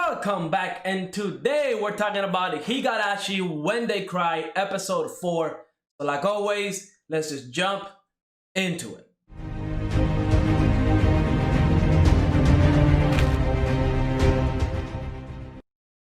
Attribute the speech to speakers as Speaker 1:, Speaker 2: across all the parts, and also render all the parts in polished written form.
Speaker 1: Welcome back, and today we're talking about Higurashi When They Cry episode 4. So like always, let's just jump into it.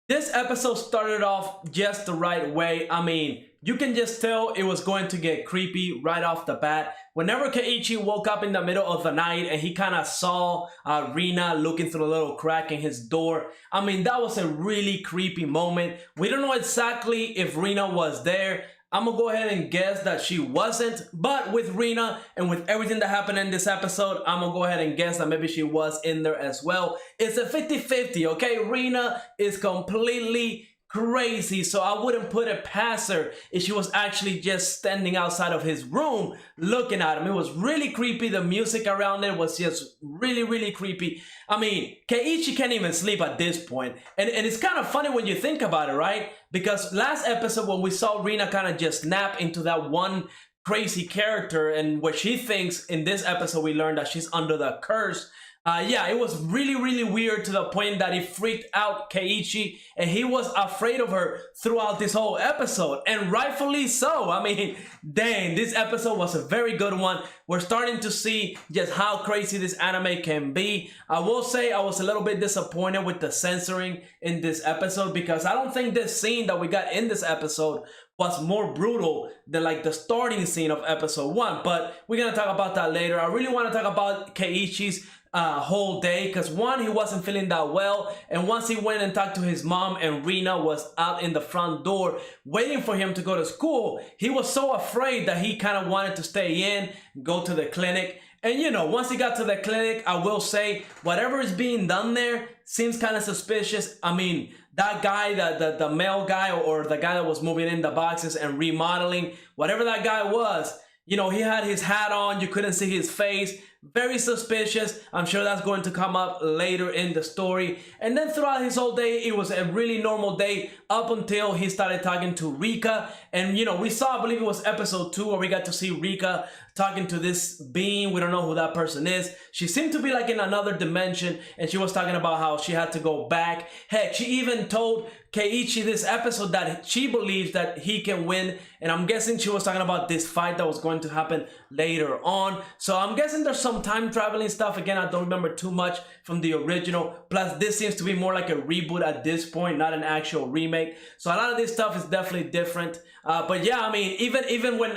Speaker 1: This episode started off just the right way. I mean, you can just tell it was going to get creepy right off the bat. Whenever Keiichi woke up in the middle of the night and he kind of saw Rina looking through a little crack in his door, I mean, that was a really creepy moment. We don't know exactly if Rina was there. I'm gonna go ahead and guess that she wasn't, but with Rina and with everything that happened in this episode, I'm gonna go ahead and guess that maybe she was in there as well. It's a 50-50, okay? Rina is completely crazy, so I wouldn't put it past her if she was actually just standing outside of his room looking at him. It was really creepy. The music around it was just really creepy. I mean, Keiichi can't even sleep at this point. And it's kind of funny when you think about it, right? Because last episode when we saw Rina kind of just snap into that one crazy character, and what she thinks, in this episode we learned that she's under the curse. Yeah, it was really weird to the point that it freaked out Keiichi, and he was afraid of her throughout this whole episode, and rightfully so. I mean, dang, this episode was a very good one. We're starting to see just how crazy this anime can be. I will say I was a little bit disappointed with the censoring in this episode, because I don't think this scene that we got in this episode was more brutal than like the starting scene of episode 1, but we're gonna talk about that later. I really want to talk about Keiichi's whole day, because one, he wasn't feeling that well, and once he went and talked to his mom and Rina was out in the front door waiting for him to go to school, he was so afraid that he kind of wanted to stay in, go to the clinic. And you know, once he got to the clinic, I will say whatever is being done there seems kind of suspicious. I mean, that guy, the male guy, or the guy that was moving in the boxes and remodeling, whatever that guy was, you know, he had his hat on, you couldn't see his face. Very suspicious. I'm sure that's going to come up later in the story. And then throughout his whole day, it was a really normal day up until he started talking to Rika. And you know, we saw, I believe it was episode 2, where we got to see Rika talking to this being. We don't know who that person is. She seemed to be like in another dimension, and she was talking about how she had to go back. Heck, she even told Keiichi this episode that she believes that he can win, and I'm guessing she was talking about this fight that was going to happen later on. So I'm guessing there's some time traveling stuff. Again, I don't remember too much from the original, plus this seems to be more like a reboot at this point, not an actual remake. So a lot of this stuff is definitely different. But yeah, I mean, even when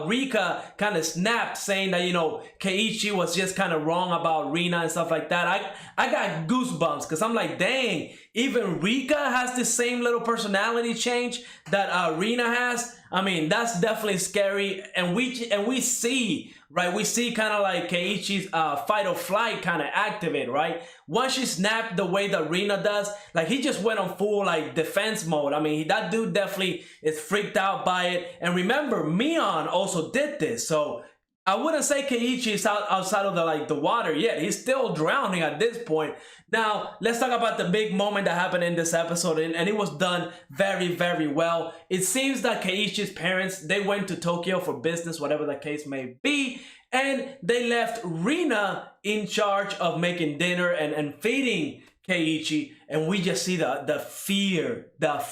Speaker 1: Rika kind of snapped, saying that, you know, Keiichi was just kind of wrong about Rina and stuff like that, I got goosebumps, because I'm like, dang, even Rika has the same little personality change that Rina has. I mean, that's definitely scary. And we see, right, we see kind of like Keiichi's fight or flight kind of activate, right? Once she snapped the way that Rina does, like, he just went on full like defense mode. I mean, that dude definitely is freaked out by it. And remember, Mion also did this, so I wouldn't say Keiichi is outside of the water yet. He's still drowning at this point. Now, let's talk about the big moment that happened in this episode, and it was done very well. It seems that Keiichi's parents, they went to Tokyo for business, whatever the case may be, and they left Rina in charge of making dinner and feeding Keiichi, and we just see the fear that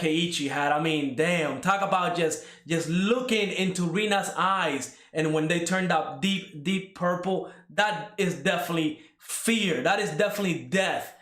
Speaker 1: Keiichi had. I mean, damn, talk about just looking into Rina's eyes, and when they turned up deep purple, that is definitely fear. That is definitely death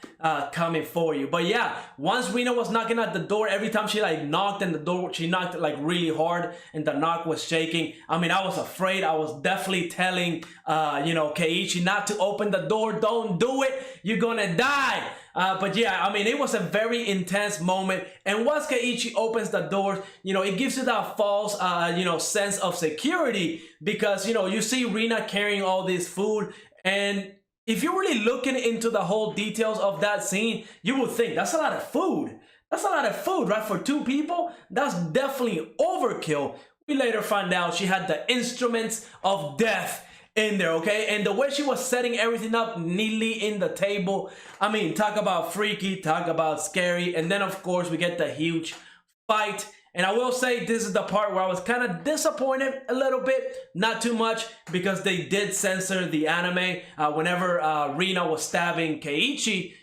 Speaker 1: coming for you. But yeah, once Rina was knocking at the door, every time she like knocked, and the door, she knocked like really hard, and the knock was shaking. I mean, I was afraid. I was definitely telling you know, Keiichi not to open the door. Don't do it, you're gonna die. But yeah, I mean, it was a very intense moment. And once Keiichi opens the door, you know, it gives you that false you know, sense of security, because you know, you see Rina carrying all this food, and if you're really looking into the whole details of that scene, you would think that's a lot of food. That's a lot of food, right? For 2 people, that's definitely overkill. We later find out she had the instruments of death in there, okay? And the way she was setting everything up neatly in the table, I mean, talk about freaky, talk about scary. And then of course we get the huge fight. And I will say this is the part where I was kind of disappointed a little bit, not too much, because they did censor the anime. Whenever Rina was stabbing Keiichi,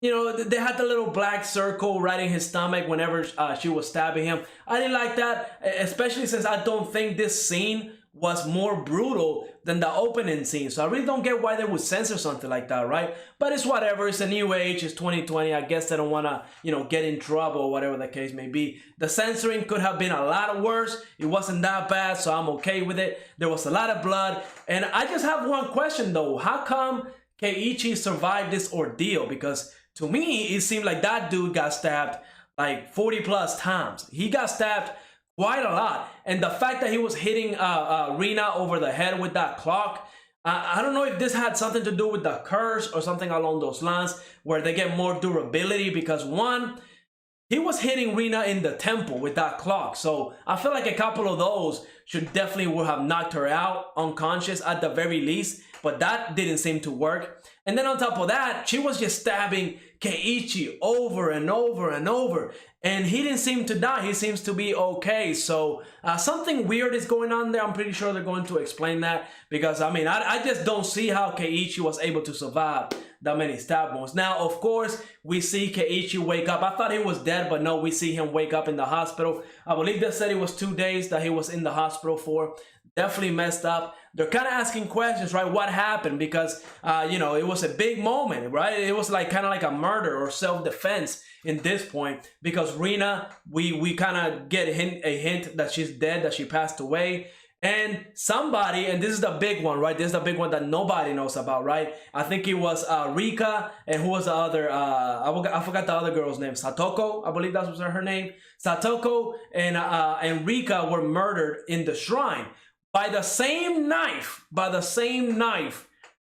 Speaker 1: You know, they had the little black circle right in his stomach whenever she was stabbing him. I didn't like that, especially since I don't think this scene was more brutal than the opening scene. So I really don't get why they would censor something like that, right? But it's whatever. It's a new age. It's 2020. I guess they don't want to, you know, get in trouble or whatever the case may be. The censoring could have been a lot worse. It wasn't that bad, so I'm okay with it. There was a lot of blood. And I just have one question, though. How come Keiichi survived this ordeal? Because to me, it seemed like that dude got stabbed like 40 plus times. He got stabbed quite a lot. And the fact that he was hitting Rina over the head with that clock, I don't know if this had something to do with the curse or something along those lines where they get more durability, because one, he was hitting Rina in the temple with that clock. So I feel like a couple of those should definitely would have knocked her out unconscious at the very least, but that didn't seem to work. And then on top of that, she was just stabbing Keiichi over and over and over, and he didn't seem to die. He seems to be okay. So something weird is going on there. I'm pretty sure they're going to explain that, because I mean, I just don't see how Keiichi was able to survive that many stab wounds. Now, of course, we see Keiichi wake up. I thought he was dead, but no, we see him wake up in the hospital. I believe they said it was 2 days that he was in the hospital for. Definitely messed up. They're kind of asking questions, right? What happened? Because, you know, it was a big moment, right? It was like kind of like a murder or self-defense in this point, because Rina, we kind of get a hint that she's dead, that she passed away. And somebody, and this is the big one, right? This is the big one that nobody knows about, right? I think it was Rika, and who was the other? I forgot the other girl's name. Satoko, I believe that was her name. Satoko and Rika were murdered in the shrine by the same knife,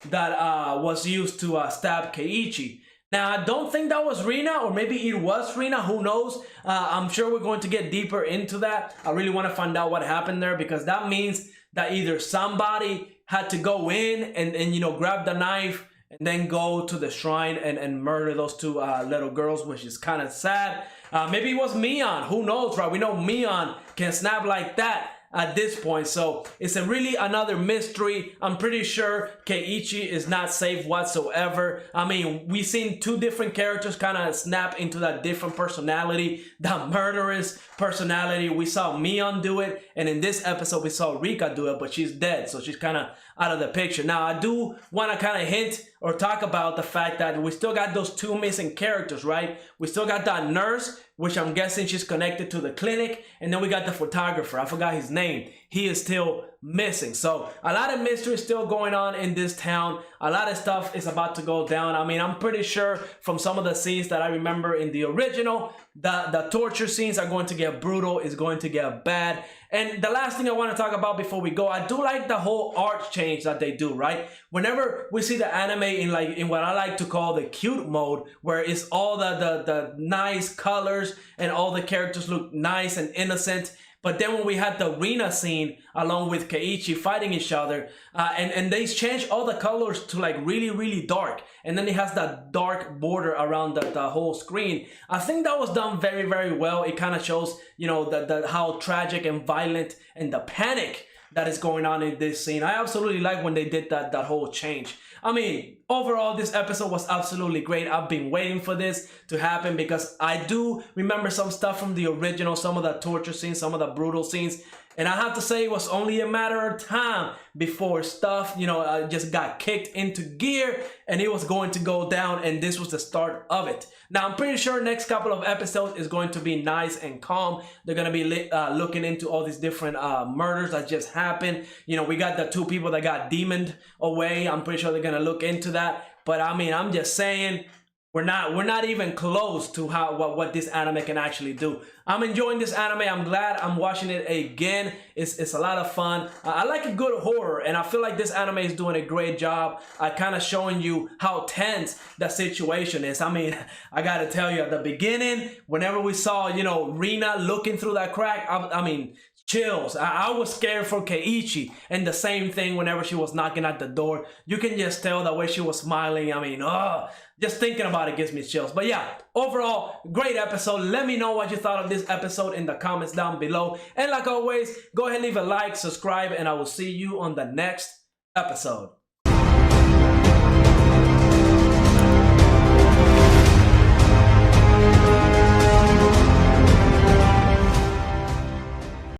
Speaker 1: that was used to stab Keiichi. Now, I don't think that was Rina, or maybe it was Rina, who knows? I'm sure we're going to get deeper into that. I really want to find out what happened there, because that means that either somebody had to go in and you know, grab the knife and then go to the shrine and murder those two little girls, which is kind of sad. Maybe it was Mion, who knows, right? We know Mion can snap like that at this point, so it's really another mystery. I'm pretty sure Keiichi is not safe whatsoever. I mean, we've seen two different characters kind of snap into that different personality, that murderous personality. We saw Mion do it, and in this episode we saw Rika do it, but she's dead, so she's kind of out of the picture. Now, I do want to kind of hint or talk about the fact that we still got those two missing characters, right? We still got that nurse, which I'm guessing she's connected to the clinic, and then we got the photographer. I forgot his name. He is still missing. So a lot of mystery still going on in this town. A lot of stuff is about to go down. I mean, I'm pretty sure from some of the scenes that I remember in the original, the torture scenes are going to get brutal, is going to get bad. And the last thing I want to talk about before we go, I do like the whole art change that they do, right? Whenever we see the anime in what I like to call the cute mode, where it's all the nice colors and all the characters look nice and innocent. But then when we had the arena scene along with Keiichi fighting each other, and they changed all the colors to like really dark, and then it has that dark border around the whole screen. I think that was done very well. It kind of shows, you know, how tragic and violent and the panic that is going on in this scene. I absolutely like when they did that whole change. I mean, overall, this episode was absolutely great. I've been waiting for this to happen because I do remember some stuff from the original, some of the torture scenes, some of the brutal scenes. And I have to say, it was only a matter of time before stuff, you know, just got kicked into gear and it was going to go down, and this was the start of it. Now, I'm pretty sure next couple of episodes is going to be nice and calm. They're going to be looking into all these different murders that just happened. You know, we got the two people that got demoned away. I'm pretty sure they're going to look into that. But I mean, I'm just saying, we're not even close to what this anime can actually do. I'm enjoying this anime. I'm glad I'm watching it again. It's a lot of fun. I like a good horror, and I feel like this anime is doing a great job at kind of showing you how tense the situation is. I mean, I gotta tell you, at the beginning, whenever we saw, you know, Rina looking through that crack, I mean, chills. I was scared for Keiichi, and the same thing whenever she was knocking at the door. You can just tell the way she was smiling. I mean, just thinking about it gives me chills. But yeah, overall, great episode. Let me know what you thought of this episode in the comments down below. And like always, go ahead and leave a like, subscribe, and I will see you on the next episode.